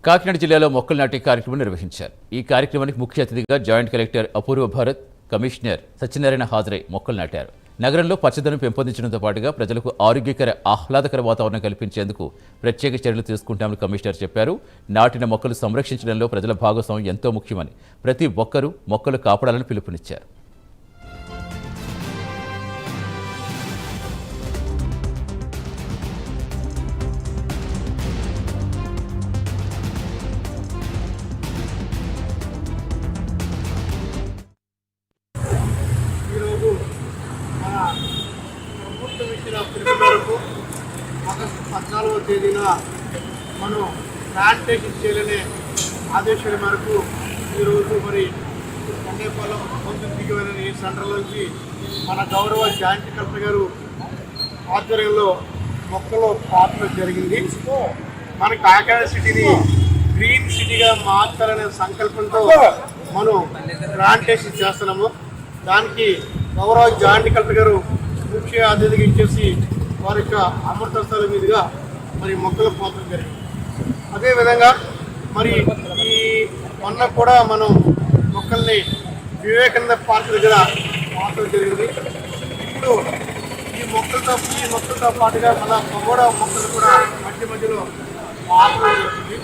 కాకినాడ జిల్లాలో మొక్కలు నాటే కార్యక్రమం నిర్వహించారు. ఈ కార్యక్రమానికి ముఖ్య అతిథిగా జాయింట్ కలెక్టర్ అపూర్వ భారత్, కమిషనర్ సత్యనారాయణ హాజరై మొక్కలు నాటారు. నగరంలో పచ్చదనం పెంపొందించడంతో పాటుగా ప్రజలకు ఆరోగ్యకర, ఆహ్లాదకర వాతావరణం కల్పించేందుకు ప్రత్యేక చర్యలు తీసుకుంటామని కమిషనర్ చెప్పారు. నాటిన మొక్కలు సంరక్షించడంలో ప్రజల భాగస్వామ్యం ఎంతో ముఖ్యమని, ప్రతి ఒక్కరూ మొక్కలు కాపాడాలని పిలుపునిచ్చారు. ప్రభుత్వం ఇచ్చిన పిలుపు మేరకు ఆగస్టు 14వ తేదీన మనం ప్లాంటేషన్ చేయాలనే ఆదేశాల మేరకు ఈరోజు మరి కొండేపాలెం దిగిపోయిన ఈ సెంటర్లోంచి మన గౌరవ జాయింట్ కలెక్టర్ గారు ఆధ్వర్యంలో మొక్కలు పాటలు జరిగింది. మన కాకినాడ సిటీని గ్రీన్ సిటీగా మార్చాలనే సంకల్పంతో మనం ప్లాంటేషన్ చేస్తున్నాము. దానికి గౌరవ జాయింట్ కలెక్టర్ గారు ముఖ్య అతిథిగా ఇచ్చేసి వారి యొక్క అమృతస్థల మీదుగా మరి మొక్కలు పోతడం జరిగింది. అదేవిధంగా మరి ఈ మొన్న కూడా మనం మొక్కల్ని వివేకానంద పార్క్ దగ్గర పోతడం జరిగింది. ఇప్పుడు ఈ మొక్కలతో పాటుగా మన పగోడా మొక్కలు కూడా మధ్యలో పోతడం జరుగుతుంది.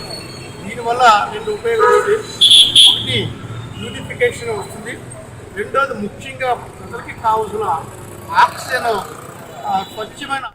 దీనివల్ల రెండు ఉపయోగాలు ఉంది. ఒకటి, బ్యూటిఫికేషన్ వస్తుంది. రెండోది, ముఖ్యంగా ప్రజలకి కావాల్సిన ఆక్సిజన్, స్వచ్ఛమైన